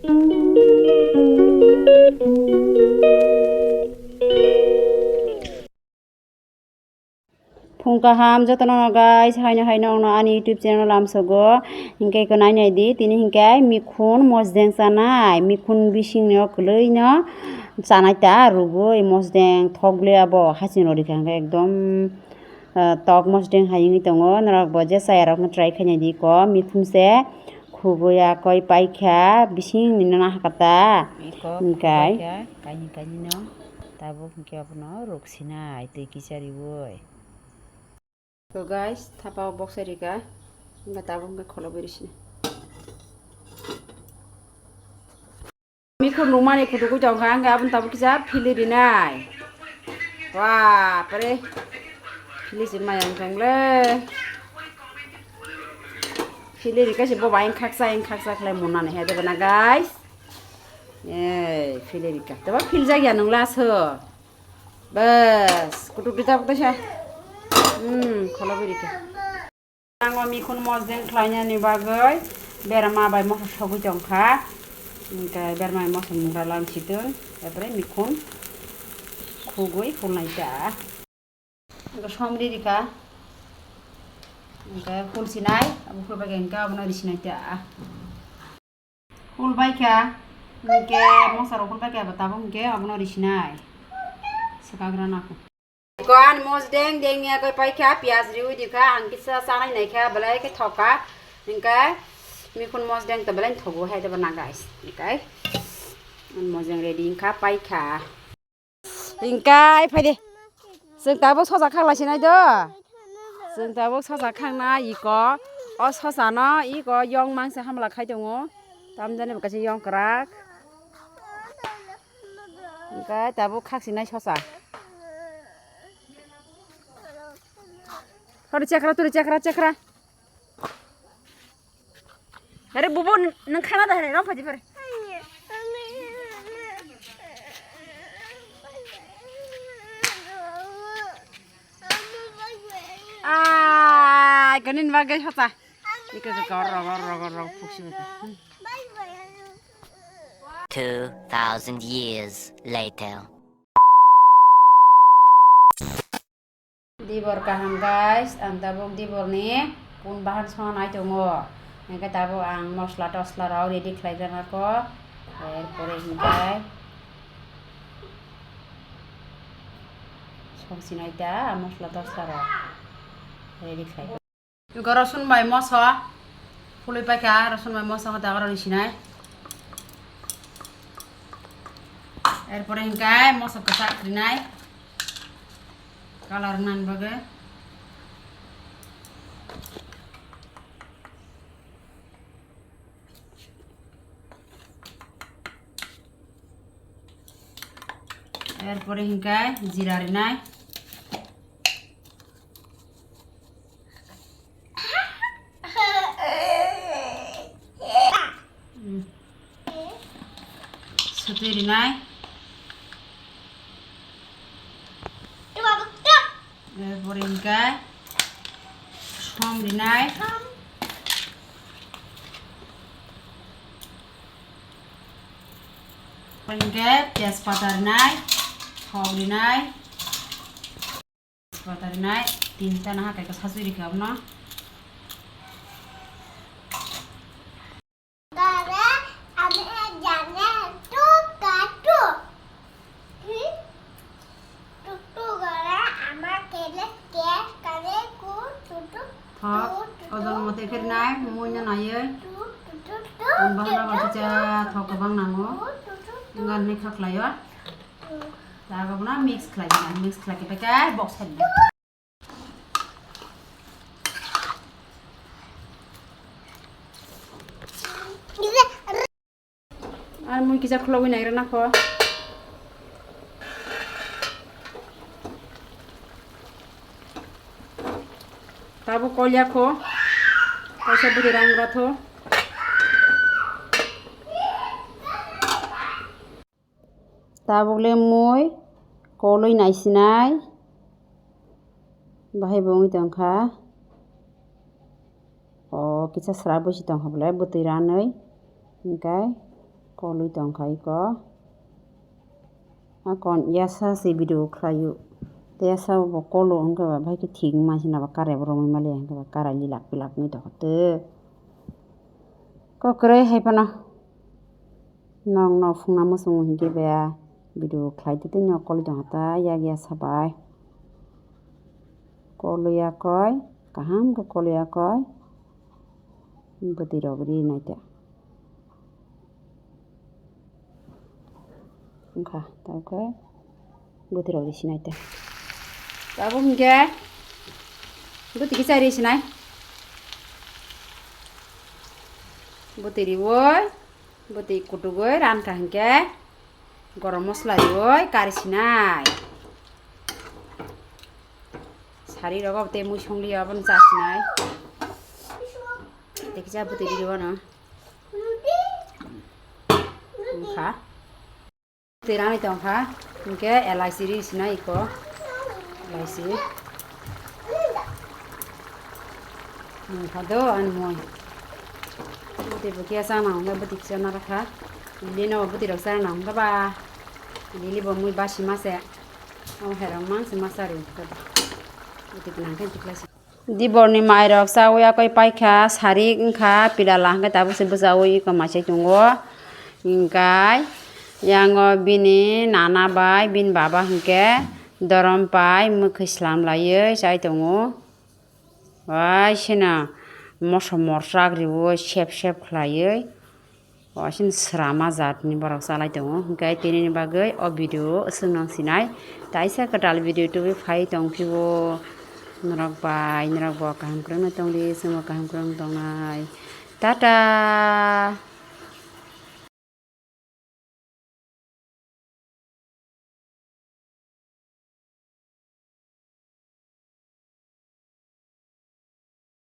Phungkaham jotono guys haino haino ani YouTube channel amsogo hingke ko nainai di tini hingke mikhun mosdeng chanai mikhun bising no kwlui no chanai ta rugo ei mosdeng thokle abo hasin rori hingke ekdom tok mosdeng hayini tongo norok bo je saya rok try khainai di ko mikhun se khubuya koi paikha bising ni na hakata hingkai kaini kaini no tabo hingke abono roksinai tui kisari woi. So guys, thapa box erika, inga tabo inga kholo berisini. Mikro rumah ni kudu kujau hanga abun tabo kisa pilih dinai. Wah, pare pilih si mayang kangle. Pilih dika si boba ing kaksa klay muna nih ada bana guys. Pilih dika. Tapi pilih jaga nungla so. Bas, kudu kita sih. Kholo berika. Anggo mikhun mosdeng khlainya ni bagai berama bai mosa sogu jongkha ingka berma mosa mungra langsitun epre mikhun khugui khulnai ta ingka somri dika ingka khulsinai abu khulbai ingka abuna risinai ta khulbai kha ingke mosa ro khulbai kha batabo ingke abuna risinai sekagra naku Koan mosdeng dengnya koi paikha piaz riu dikha angkisa sanai naikha belai ke thoka ingka mikhun mosdeng to belai thogo hai deba na guys ingkai mosdeng ready ingka paikha ingkai phaide जों दाबो सजा खांलासिनाय दो जों दाबो सजा खांना eco अ सजानो eco यं मांसे हामला खाइ दङो दामजाने बकासे यं क्राक ingkai दाबो खाखसिनाय सजा Kau cekra. Hari bubu neng kana dah hari, rampa jepare. Kanin bagai hata. Ikut kau fuksi betul. 2,000 years later. Dibor kaham guys, ang tabok dibor ni pun bahan sonai tongo. Engka tabok ang mosla tosla rau ready khlaigan ako. Erpore hingkai songsinai ta mosla tosla rau ready khlaigan. Yugo rasun bai mosa phului paika rasun bai mosa ta garo risinai. Erpore hingkai mosa kasak rinai. Color nan bagai erpore hingkai jira rinai satu rinai erpore hingkai som rinai hingkai tejpata rinai thok rinai tejpata rinai tinta nah kayak sasui dikam no Ozon mote nai munya naye bahana baca thok kabang nango ngan ni khaklayo laga buna mix khlaki pakai box had ar mui kisa khlowi nai rana kho tabu kolya kho kaisa budi rang ratho tabukle mui koloi naisinai bahai bongi tongkha o kisa sra bosi tongkha bole butui ranai hingkai kolui tongkai ko akon yasa si video khlayu te yasa bo kolo hingka ba bhai ke thing ma sina ba kare bo romai male hingka ba kara lilak pilak ni to te ko kre hai pana nong no phungna musung hingke ba video khlai te no kolui tong ta ya sabai koluya koi kaham ke koluya koi beti robri naita engka tau koi beti robri sinaita tabu hingke beti ki cari sinai beti riwoi beti kutugoi ranka hingke gorom mosla riwoi kari sinai sari rogo te mui songli abon chasinai dekija beti riwo no engka tirani tongkha hingke LIC ri sinai iko LIC engka do an moi beti bukia sana hongga beti kisana rakha lili no beti rok sana hongga ba lili bo mui basi mase o herang mang se masari kada beti kenangke tiklasi di borni mai rok sawi akoi paikha sari engkha pilala hingke tabu se busawi iko masai tungo hingkai yango bini nana bai bin baba hingke dorom pai mukhi slam layoi chai tongo wai sina moso morsak riwo sep khlaioi wasin srama jatni borok salai tongo hingkai tini bagoi o video swngnang sinai taisa katal video tubi phai tongphibo norok bai norok bo kaham krongna tongli simo kaham krong tongnai tata